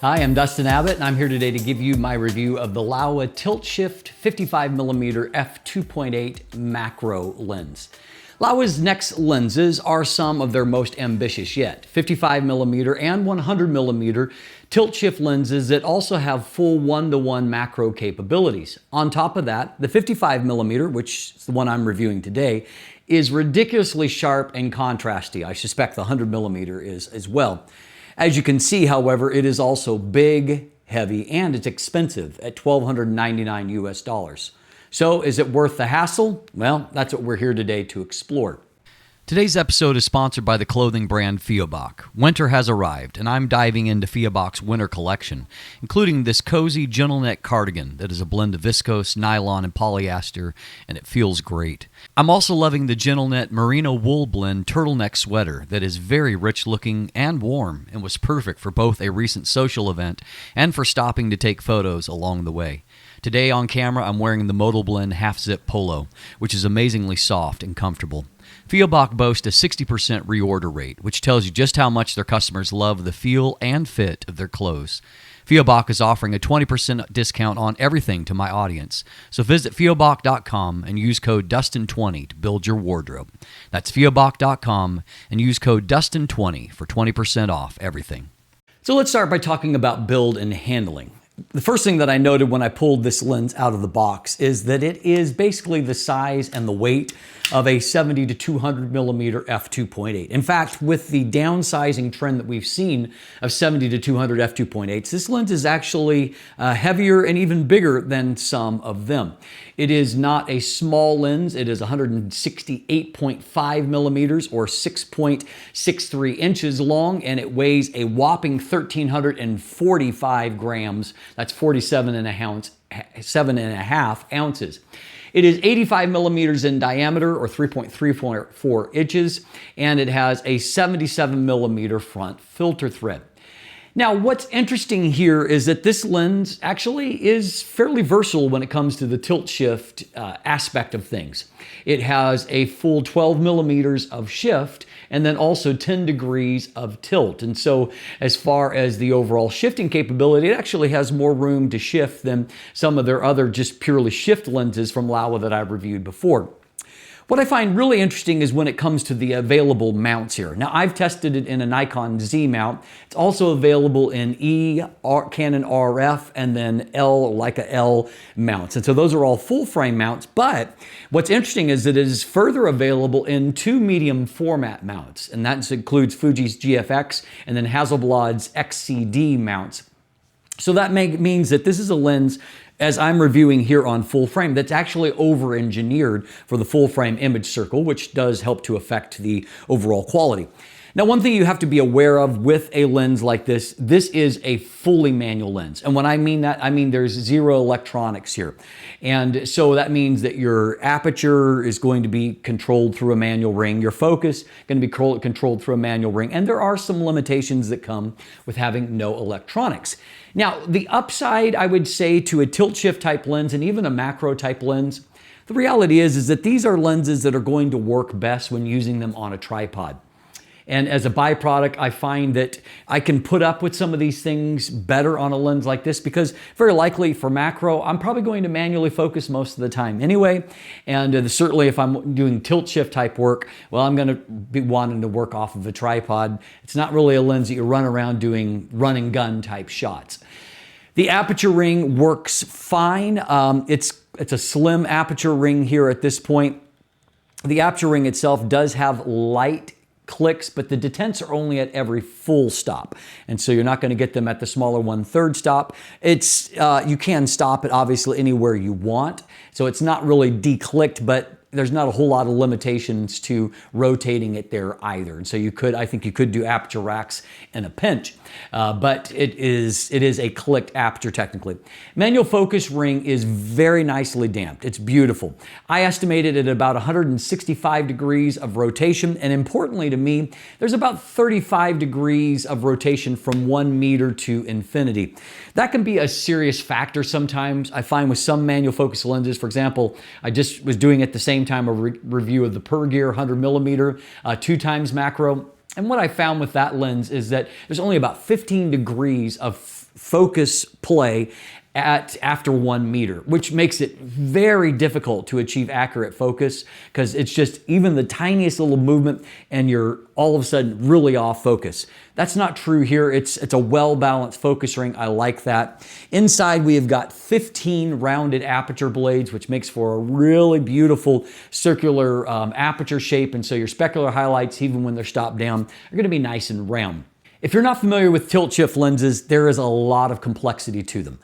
Hi, I'm Dustin Abbott, and I'm here today to give you my review of the Laowa Tilt Shift 55mm f2.8 macro lens. Laowa's next lenses are some of their most ambitious yet. 55mm and 100mm tilt shift lenses that also have full one-to-one macro capabilities. On top of that, the 55mm, which is the one I'm reviewing today, is ridiculously sharp and contrasty. I suspect the 100mm is as well. As you can see, however, it is also big, heavy, and it's expensive at $1,299 US. So is it worth the hassle? Well, that's what we're here today to explore. Today's episode is sponsored by the clothing brand Fioboc. Winter has arrived, and I'm diving into Fioboc's winter collection, including this cozy gentle neck cardigan that is a blend of viscose, nylon, and polyester, and it feels great. I'm also loving the gentle knit merino wool blend turtleneck sweater that is very rich looking and warm and was perfect for both a recent social event and for stopping to take photos along the way. Today on camera, I'm wearing the Modal Blend half-zip polo, which is amazingly soft and comfortable. Fioboc boasts a 60% reorder rate, which tells you just how much their customers love the feel and fit of their clothes. Fioboc is offering a 20% discount on everything to my audience, so visit Fioboc.com and use code Dustin20 to build your wardrobe. That's Fioboc.com and use code Dustin20 for 20% off everything. So let's start by talking about build and handling. The first thing that I noted when I pulled this lens out of the box is that it is basically the size and the weight of a 70 to 200mm f2.8. In fact, with the downsizing trend that we've seen of 70 to 200 f2.8s, this lens is actually heavier and even bigger than some of them. It is not a small lens. It is 168.5mm or 6.63 inches long, and it weighs a whopping 1,345 grams. That's 47.5 ounces. It is 85mm in diameter or 3.34 inches, and it has a 77mm front filter thread. Now, what's interesting here is that this lens actually is fairly versatile when it comes to the tilt shift aspect of things. It has a full 12mm of shift and then also 10 degrees of tilt. And so as far as the overall shifting capability, it actually has more room to shift than some of their other just purely shift lenses from Laowa that I've reviewed before. What I find really interesting is when it comes to the available mounts here. Now, I've tested it in a Nikon Z mount. It's also available in Canon RF, and then Leica L mounts. And so those are all full frame mounts. But what's interesting is that it is further available in two medium format mounts. And that includes Fuji's GFX and then Hasselblad's XCD mounts. So that means that this is a lens, as I'm reviewing here on full frame, that's actually over-engineered for the full frame image circle, which does help to affect the overall quality. Now, one thing you have to be aware of with a lens like this is a fully manual lens. And when I mean that, I mean there's zero electronics here. And so that means that your aperture is going to be controlled through a manual ring. Your focus is going to be controlled through a manual ring. And there are some limitations that come with having no electronics. Now, the upside, I would say, to a tilt shift type lens and even a macro type lens, the reality is that these are lenses that are going to work best when using them on a tripod. And as a byproduct, I find that I can put up with some of these things better on a lens like this because very likely for macro, I'm probably going to manually focus most of the time anyway. And certainly if I'm doing tilt shift type work, well, I'm going to be wanting to work off of a tripod. It's not really a lens that you run around doing run and gun type shots. The aperture ring works fine. It's a slim aperture ring here at this point. The aperture ring itself does have light clicks, but the detents are only at every full stop. And so you're not going to get them at the smaller 1/3 stop. You can stop it obviously anywhere you want. So it's not really declicked, but there's not a whole lot of limitations to rotating it there either. And so I think you could do aperture racks in a pinch, but it is a clicked aperture technically. Manual focus ring is very nicely damped. It's beautiful. I estimated it at about 165 degrees of rotation. And importantly to me, there's about 35 degrees of rotation from 1 meter to infinity. That can be a serious factor sometimes. I find with some manual focus lenses, for example, I just was doing at the same time a review of the Pergear 100mm 2x macro. And what I found with that lens is that there's only about 15 degrees of focus play after 1 meter, which makes it very difficult to achieve accurate focus because it's just even the tiniest little movement and you're all of a sudden really off focus. That's not true here. It's a well-balanced focus ring. I like that. Inside we have got 15 rounded aperture blades, which makes for a really beautiful circular aperture shape, and so your specular highlights, even when they're stopped down, are going to be nice and round. If you're not familiar with tilt shift lenses, there is a lot of complexity to them.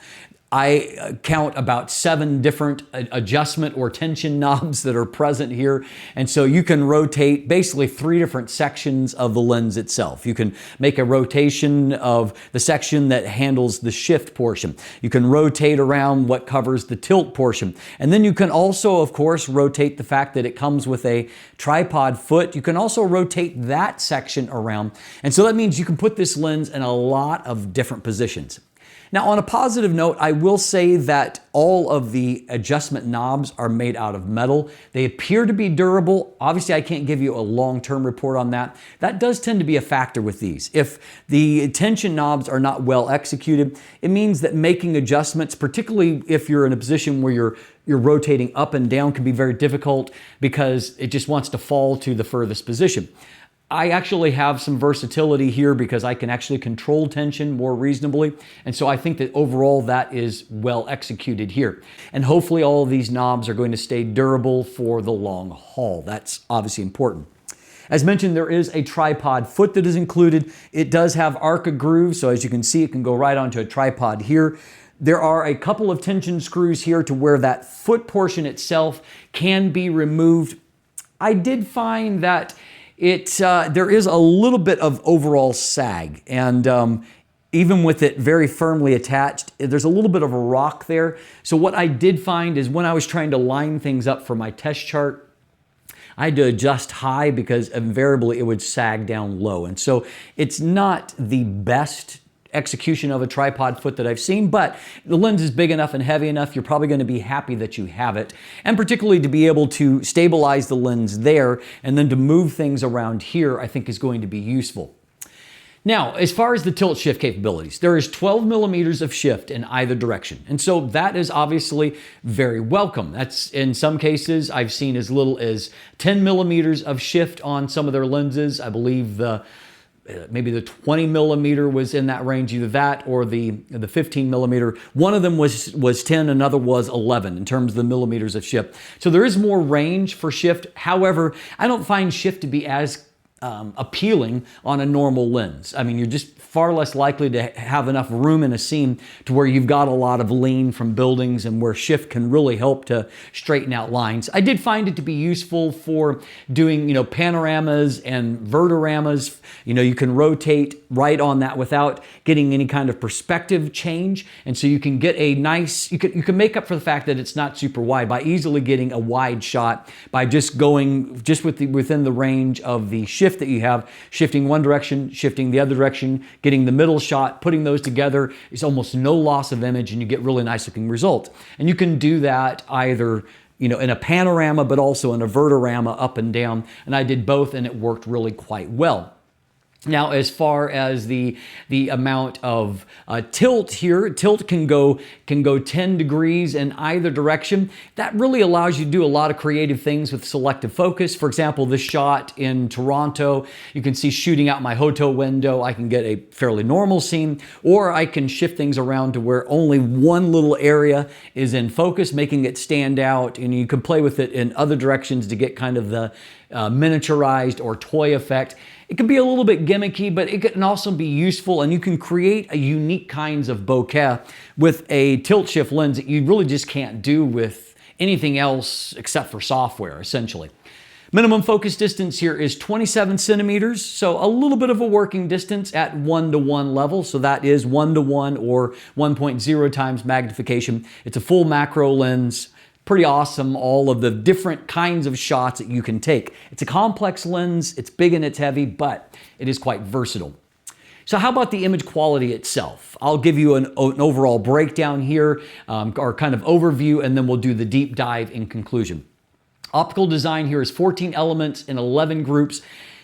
I count about 7 different adjustment or tension knobs that are present here. And so you can rotate basically 3 different sections of the lens itself. You can make a rotation of the section that handles the shift portion. You can rotate around what covers the tilt portion. And then you can also, of course, rotate the fact that it comes with a tripod foot. You can also rotate that section around. And so that means you can put this lens in a lot of different positions. Now, on a positive note, I will say that all of the adjustment knobs are made out of metal. They appear to be durable. Obviously, I can't give you a long-term report on that. That does tend to be a factor with these. If the tension knobs are not well executed, it means that making adjustments, particularly if you're in a position where you're rotating up and down, can be very difficult because it just wants to fall to the furthest position. I actually have some versatility here because I can actually control tension more reasonably. And so I think that overall that is well executed here. And hopefully all of these knobs are going to stay durable for the long haul. That's obviously important. As mentioned, there is a tripod foot that is included. It does have Arca grooves, so as you can see, it can go right onto a tripod here. There are a couple of tension screws here to where that foot portion itself can be removed. I did find that there is a little bit of overall sag, and even with it very firmly attached, there's a little bit of a rock there. So what I did find is when I was trying to line things up for my test chart, I had to adjust high because invariably it would sag down low. And so it's not the best execution of a tripod foot that I've seen, but the lens is big enough and heavy enough, you're probably going to be happy that you have it. And particularly to be able to stabilize the lens there and then to move things around here, I think is going to be useful. Now, as far as the tilt shift capabilities, there is 12 millimeters of shift in either direction. And so that is obviously very welcome. That's in some cases, I've seen as little as 10 millimeters of shift on some of their lenses. I believe maybe the 20 millimeter was in that range, either that or the 15 millimeter. One of them was 10, another was 11 in terms of the millimeters of shift. So there is more range for shift. However, I don't find shift to be as appealing on a normal lens. I mean, you're just far less likely to have enough room in a scene to where you've got a lot of lean from buildings and where shift can really help to straighten out lines. I did find it to be useful for doing, panoramas and vertoramas. You can rotate right on that without getting any kind of perspective change. And so you can get a nice, you can make up for the fact that it's not super wide by easily getting a wide shot by just going within the range of the shift that you have, shifting one direction, shifting the other direction, getting the middle shot, putting those together is almost no loss of image and you get really nice looking results. And you can do that either in a panorama, but also in a vertorama up and down. And I did both and it worked really quite well. Now, as far as the amount of tilt here, tilt can go 10 degrees in either direction. That really allows you to do a lot of creative things with selective focus. For example, this shot in Toronto, you can see shooting out my hotel window, I can get a fairly normal scene, or I can shift things around to where only one little area is in focus, making it stand out, and you can play with it in other directions to get kind of the miniaturized or toy effect. It can be a little bit gimmicky, but it can also be useful, and you can create a unique kinds of bokeh with a tilt shift lens that you really just can't do with anything else except for software, essentially. Minimum focus distance here is 27 centimeters, so a little bit of a working distance at 1:1 level, so that is 1:1 or 1.0 times magnification. It's a full macro lens. Pretty awesome, all of the different kinds of shots that you can take. It's a complex lens, it's big and it's heavy, but it is quite versatile. So how about the image quality itself? I'll give you an overall breakdown here, or kind of overview, and then we'll do the deep dive in conclusion. Optical design here is 14 elements in 11 groups.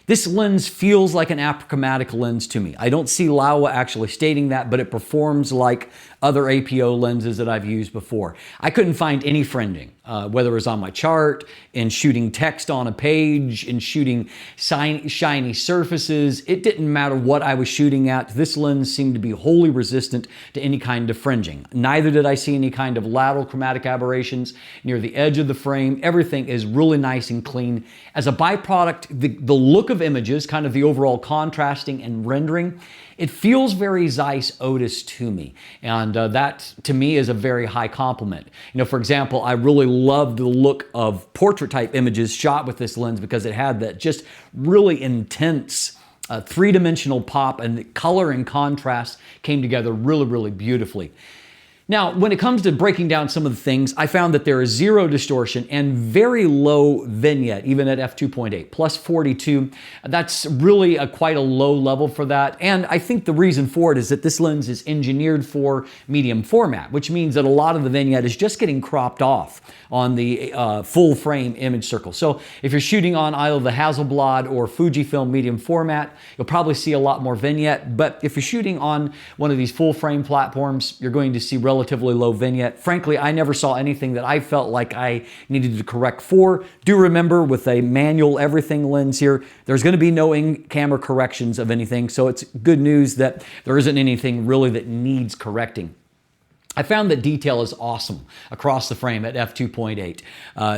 This lens feels like an apochromatic lens to me. I don't see Laowa actually stating that, but it performs like other APO lenses that I've used before. I couldn't find any fringing, whether it was on my chart, in shooting text on a page, in shooting shiny surfaces. It didn't matter what I was shooting at. This lens seemed to be wholly resistant to any kind of fringing. Neither did I see any kind of lateral chromatic aberrations near the edge of the frame. Everything is really nice and clean. As a byproduct, the look of images, kind of the overall contrasting and rendering, it feels very Zeiss Otis to me, and that to me is a very high compliment. You know, for example, I really loved the look of portrait type images shot with this lens because it had that just really intense three-dimensional pop, and the color and contrast came together really, really beautifully. Now, when it comes to breaking down some of the things, I found that there is zero distortion and very low vignette, even at f2.8, plus 42. That's really quite a low level for that. And I think the reason for it is that this lens is engineered for medium format, which means that a lot of the vignette is just getting cropped off on the full frame image circle. So if you're shooting on either the Hasselblad or Fujifilm medium format, you'll probably see a lot more vignette. But if you're shooting on one of these full frame platforms, you're going to see relatively low vignette. Frankly, I never saw anything that I felt like I needed to correct for. Do remember, with a manual everything lens here, there's going to be no in-camera corrections of anything, so it's good news that there isn't anything really that needs correcting. I found that detail is awesome across the frame at f2.8,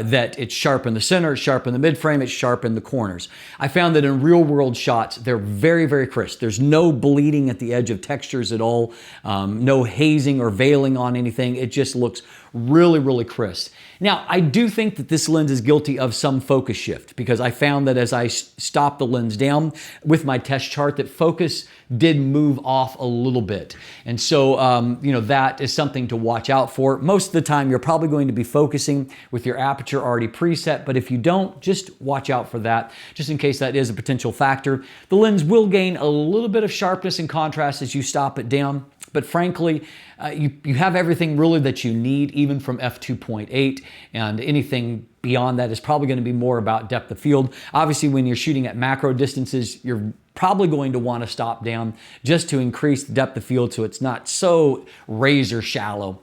that it's sharp in the center, it's sharp in the mid-frame, it's sharp in the corners. I found that in real-world shots, they're very, very crisp. There's no bleeding at the edge of textures at all, no hazing or veiling on anything. It just looks really, really crisp. Now, I do think that this lens is guilty of some focus shift, because I found that as I stopped the lens down with my test chart, that focus did move off a little bit. And so, you know, that is something to watch out for. Most of the time, you're probably going to be focusing with your aperture already preset, but if you don't, just watch out for that, just in case that is a potential factor. The lens will gain a little bit of sharpness and contrast as you stop it down, but frankly, you have everything really that you need, even from f2.8, and anything beyond that is probably going to be more about depth of field. Obviously, when you're shooting at macro distances, you're probably going to want to stop down just to increase the depth of field so it's not so razor shallow.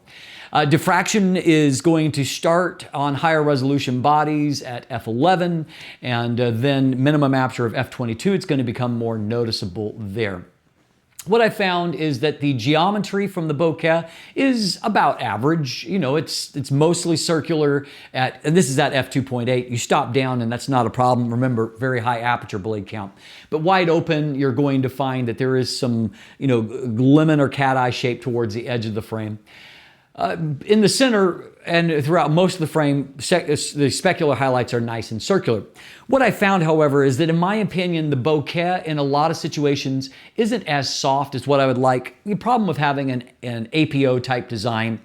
Diffraction is going to start on higher resolution bodies at f11, and then minimum aperture of f22, it's going to become more noticeable there. What I found is that the geometry from the bokeh is about average. You know, it's mostly circular and this is at f2.8. You stop down and that's not a problem. Remember, very high aperture blade count. But wide open, you're going to find that there is some, you know, lemon or cat eye shape towards the edge of the frame. In the center and throughout most of the frame, the specular highlights are nice and circular. What I found, however, is that in my opinion, the bokeh in a lot of situations isn't as soft as what I would like. The problem with having an APO type design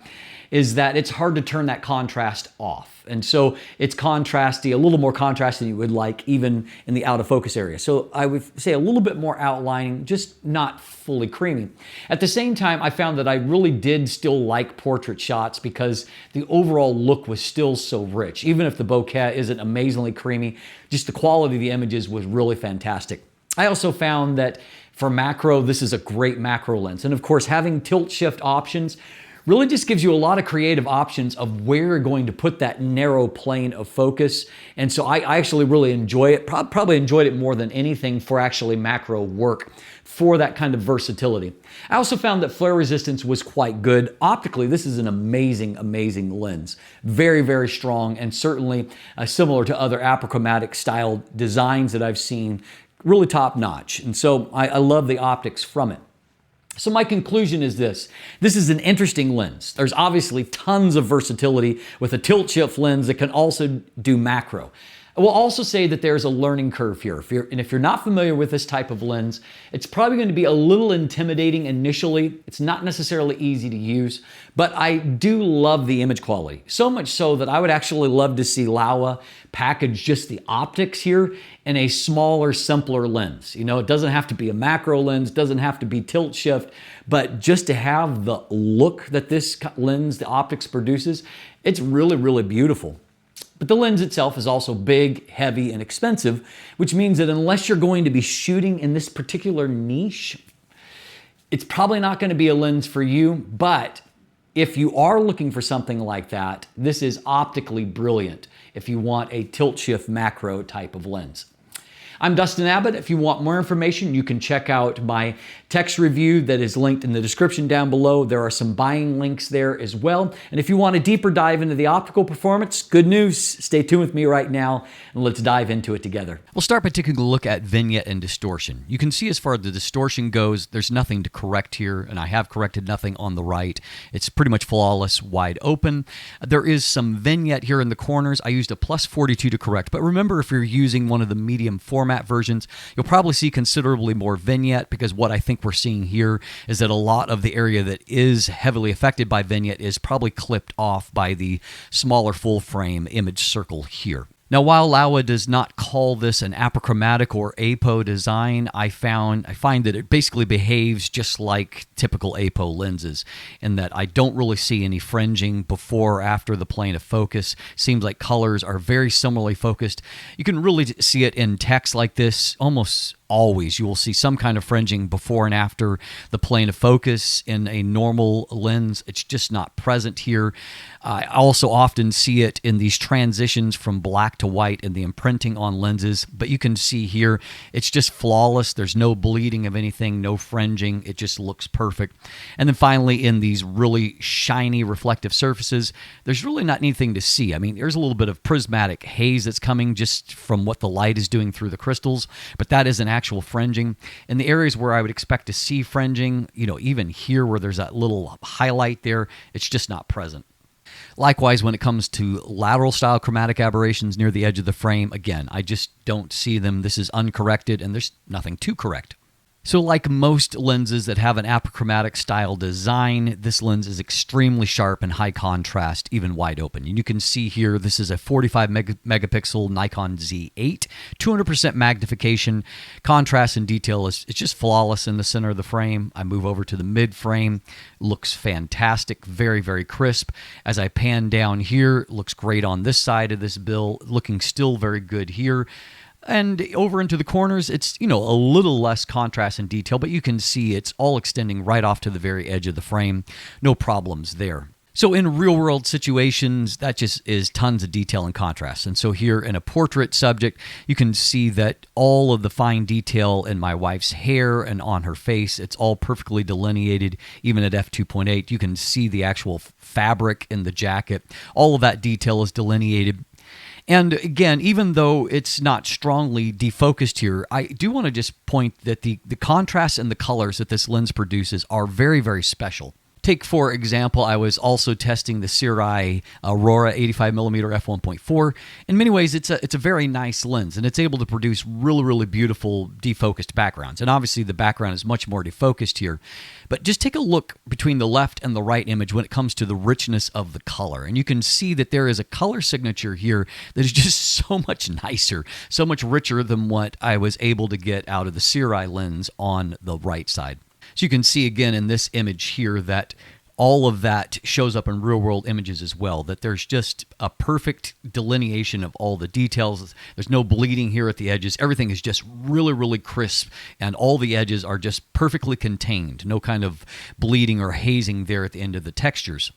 is that it's hard to turn that contrast off. And so it's contrasty, a little more contrasty than you would like even in the out of focus area. So I would say a little bit more outlining, just not fully creamy. At the same time, I found that I really did still like portrait shots because the overall look was still so rich. Even if the bokeh isn't amazingly creamy, just the quality of the images was really fantastic. I also found that for macro, this is a great macro lens. And of course, having tilt shift options really just gives you a lot of creative options of where you're going to put that narrow plane of focus. And so I actually really enjoy it, probably enjoyed it more than anything for actually macro work for that kind of versatility. I also found that flare resistance was quite good. Optically, this is an amazing, amazing lens. Very, very strong, and certainly similar to other apochromatic style designs that I've seen, really top notch. And so I love the optics from it. So my conclusion is this. This is an interesting lens. There's obviously tons of versatility with a tilt shift lens that can also do macro. I will also say that there's a learning curve here. If you're not familiar with this type of lens, it's probably going to be a little intimidating initially. It's not necessarily easy to use, but I do love the image quality. So much so that I would actually love to see Laowa package just the optics here in a smaller, simpler lens. You know, it doesn't have to be a macro lens, doesn't have to be tilt shift, but just to have the look that this lens, the optics produces, it's really, really beautiful. But the lens itself is also big, heavy, and expensive, which means that unless you're going to be shooting in this particular niche, it's probably not going to be a lens for you. But if you are looking for something like that, this is optically brilliant if you want a tilt shift macro type of lens. I'm Dustin Abbott. If you want more information, you can check out my text review that is linked in the description down below. There are some buying links there as well. And if you want a deeper dive into the optical performance, good news. Stay tuned with me right now and let's dive into it together. We'll start by taking a look at vignette and distortion. You can see as far as the distortion goes, there's nothing to correct here, and I have corrected nothing on the right. It's pretty much flawless, wide open. There is some vignette here in the corners. I used a +42 to correct, but remember, if you're using one of the medium format versions, you'll probably see considerably more vignette, because what I think we're seeing here is that a lot of the area that is heavily affected by vignette is probably clipped off by the smaller full frame image circle here. Now, while Laowa does not call this an apochromatic or apo design, I find that it basically behaves just like typical apo lenses, in that I don't really see any fringing before or after the plane of focus. Seems like colors are very similarly focused. You can really see it in text like this almost always. You will see some kind of fringing before and after the plane of focus. In a normal lens, it's just not present here. I also often see it in these transitions from black to white in the imprinting on lenses, but you can see here it's just flawless. There's no bleeding of anything, no fringing. It just looks perfect. And then finally, in these really shiny reflective surfaces, there's really not anything to see. I mean, there's a little bit of prismatic haze that's coming just from what the light is doing through the crystals, but that isn't actual fringing. In the areas where I would expect to see fringing, even here where there's that little highlight there, it's just not present. Likewise, when it comes to lateral style chromatic aberrations near the edge of the frame, again, I just don't see them. This is uncorrected, and there's nothing to correct. So like most lenses that have an apochromatic style design, this lens is extremely sharp and high contrast, even wide open. And you can see here, this is a 45 megapixel Nikon Z8, 200% magnification. Contrast and detail it's just flawless in the center of the frame. I move over to the mid frame, looks fantastic, very, very crisp. As I pan down here, looks great on this side of this bill, looking still very good here. And over into the corners, it's, a little less contrast and detail, but you can see it's all extending right off to the very edge of the frame. No problems there. So in real-world situations, that just is tons of detail and contrast. And so here in a portrait subject, you can see that all of the fine detail in my wife's hair and on her face, it's all perfectly delineated. Even at f2.8, you can see the actual fabric in the jacket. All of that detail is delineated. And again, even though it's not strongly defocused here, I do want to just point that the contrast and the colors that this lens produces are very, very special. Take, for example, I was also testing the Sirui Aurora 85mm f1.4. In many ways, it's a very nice lens, and it's able to produce really, really beautiful defocused backgrounds. And obviously, the background is much more defocused here. But just take a look between the left and the right image when it comes to the richness of the color. And you can see that there is a color signature here that is just so much nicer, so much richer than what I was able to get out of the Sirui lens on the right side. So you can see again in this image here that all of that shows up in real-world images as well, that there's just a perfect delineation of all the details. There's no bleeding here at the edges. Everything is just really, really crisp, and all the edges are just perfectly contained. No kind of bleeding or hazing there at the end of the textures.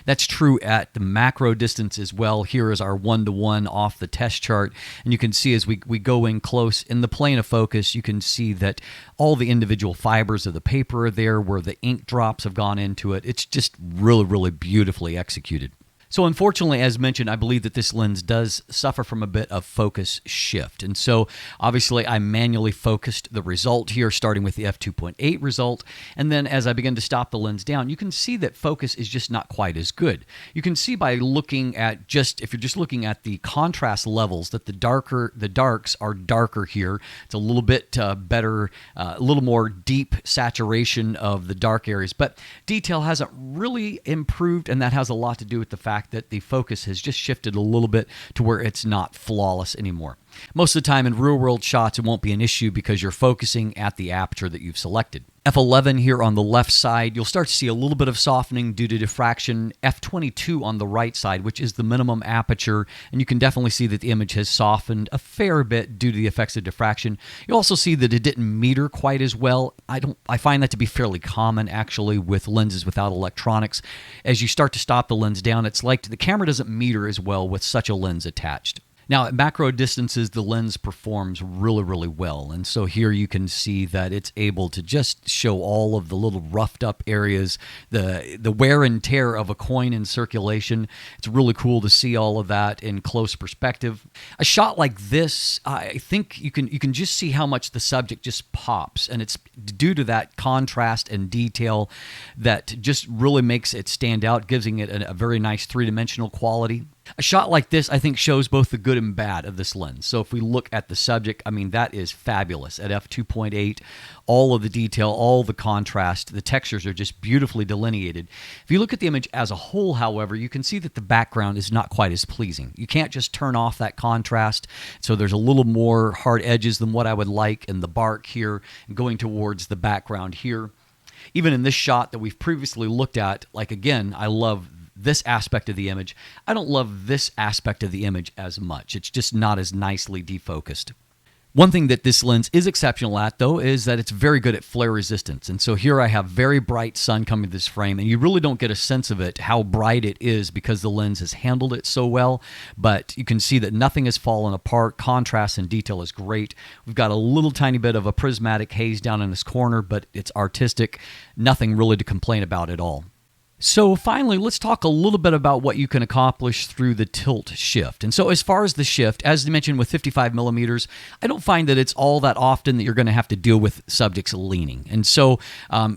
That's true at the macro distance as well. Here is our 1-to-1 off the test chart. And you can see as we go in close in the plane of focus, you can see that all the individual fibers of the paper are there where the ink drops have gone into it. It's just really, really beautifully executed. So unfortunately, as mentioned, I believe that this lens does suffer from a bit of focus shift. And so obviously I manually focused the result here, starting with the f2.8 result. And then as I begin to stop the lens down, you can see that focus is just not quite as good. You can see by looking at if you're just looking at the contrast levels, that the darks are darker here. It's a little bit better, a little more deep saturation of the dark areas, but detail hasn't really improved. And that has a lot to do with the fact that the focus has just shifted a little bit to where it's not flawless anymore. Most of the time in real-world shots, it won't be an issue because you're focusing at the aperture that you've selected. F11 here on the left side, you'll start to see a little bit of softening due to diffraction. F22 on the right side, which is the minimum aperture, and you can definitely see that the image has softened a fair bit due to the effects of diffraction. You'll also see that it didn't meter quite as well. I find that to be fairly common actually with lenses without electronics. As you start to stop the lens down, it's like the camera doesn't meter as well with such a lens attached. Now, at macro distances, the lens performs really, really well. And so here you can see that it's able to just show all of the little roughed up areas, the wear and tear of a coin in circulation. It's really cool to see all of that in close perspective. A shot like this, I think you can just see how much the subject just pops. And it's due to that contrast and detail that just really makes it stand out, giving it a very nice three-dimensional quality. A shot like this, I think, shows both the good and bad of this lens. So if we look at the subject, I mean, that is fabulous. At f2.8, all of the detail, all the contrast, the textures are just beautifully delineated. If you look at the image as a whole, however, you can see that the background is not quite as pleasing. You can't just turn off that contrast, so there's a little more hard edges than what I would like in the bark here, going towards the background here. Even in this shot that we've previously looked at, like again, I love this aspect of the image. I don't love this aspect of the image as much. It's just not as nicely defocused. One thing that this lens is exceptional at, though, is that it's very good at flare resistance. And so here I have very bright sun coming to this frame, and you really don't get a sense of it, how bright it is, because the lens has handled it so well. But you can see that nothing has fallen apart. Contrast and detail is great. We've got a little tiny bit of a prismatic haze down in this corner, but it's artistic. Nothing really to complain about at all. So finally, let's talk a little bit about what you can accomplish through the tilt shift. And so as far as the shift, as mentioned with 55 millimeters, I don't find that it's all that often that you're going to have to deal with subjects leaning. And so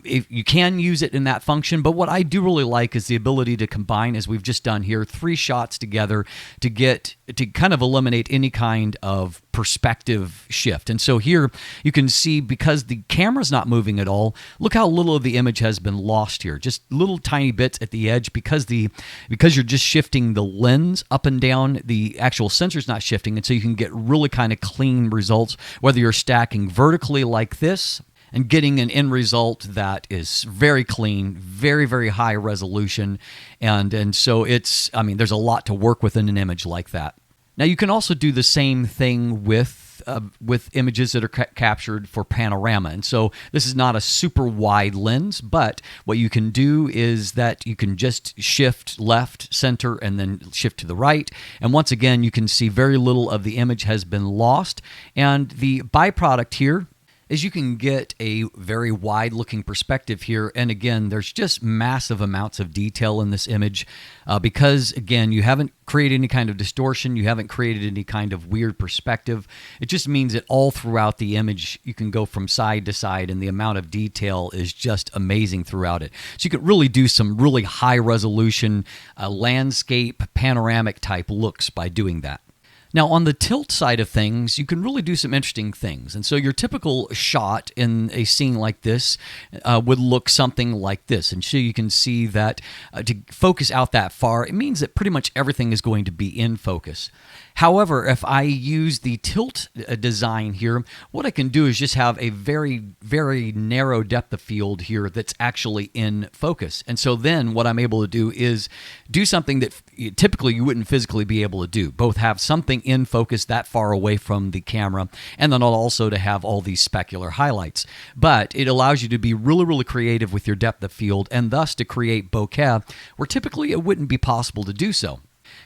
if you can use it in that function, but what I do really like is the ability to combine, as we've just done here, 3 shots together to kind of eliminate any kind of perspective shift. And so here you can see, because the camera's not moving at all, look how little of the image has been lost here. Just little tiny bits at the edge, because you're just shifting the lens up and down, the actual sensor's not shifting, and so you can get really kind of clean results, whether you're stacking vertically like this and getting an end result that is very clean, very, very high resolution. And so it's, I mean, there's a lot to work with in an image like that. Now, you can also do the same thing with images that are captured for panorama. And so this is not a super wide lens, but what you can do is that you can just shift left, center, and then shift to the right. And once again, you can see very little of the image has been lost. And the byproduct here is you can get a very wide-looking perspective here. And again, there's just massive amounts of detail in this image because, again, you haven't created any kind of distortion. You haven't created any kind of weird perspective. It just means that all throughout the image, you can go from side to side, and the amount of detail is just amazing throughout it. So you could really do some really high-resolution landscape, panoramic type looks by doing that. Now, on the tilt side of things, you can really do some interesting things. And so your typical shot in a scene like this would look something like this. And so you can see that to focus out that far, it means that pretty much everything is going to be in focus. However, if I use the tilt design here, what I can do is just have a very, very narrow depth of field here that's actually in focus. And so then what I'm able to do is do something that typically you wouldn't physically be able to do. Both have something in focus that far away from the camera, and then also to have all these specular highlights. But it allows you to be really, really creative with your depth of field, and thus to create bokeh where typically it wouldn't be possible to do so.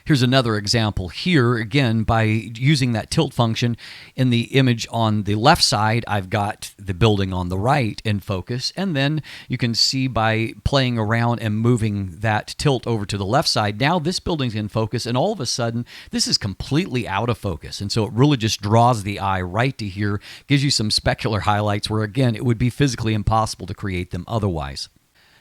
Here's another example here, again, by using that tilt function. In the image on the left side, I've got the building on the right in focus, and then you can see by playing around and moving that tilt over to the left side, now this building's in focus, and all of a sudden, this is completely out of focus, and so it really just draws the eye right to here, gives you some specular highlights where, again, it would be physically impossible to create them otherwise.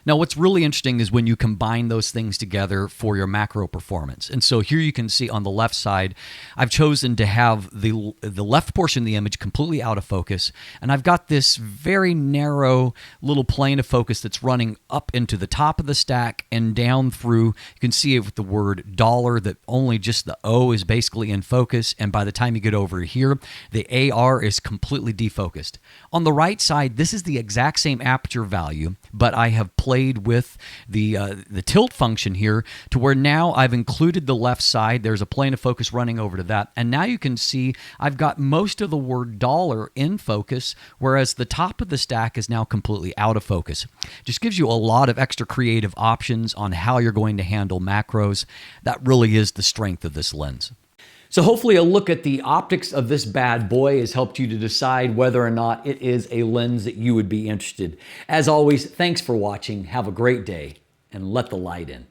Now, what's really interesting is when you combine those things together for your macro performance. And so here you can see on the left side, I've chosen to have the left portion of the image completely out of focus. And I've got this very narrow little plane of focus that's running up into the top of the stack and down through. You can see it with the word dollar, that only just the O is basically in focus. And by the time you get over here, the AR is completely defocused. On the right side, this is the exact same aperture value, but I have played with the tilt function here to where now I've included the left side. There's a plane of focus running over to that. And now you can see I've got most of the word dollar in focus, whereas the top of the stack is now completely out of focus. Just gives you a lot of extra creative options on how you're going to handle macros. That really is the strength of this lens. So hopefully a look at the optics of this bad boy has helped you to decide whether or not it is a lens that you would be interested. As always, thanks for watching. Have a great day and let the light in.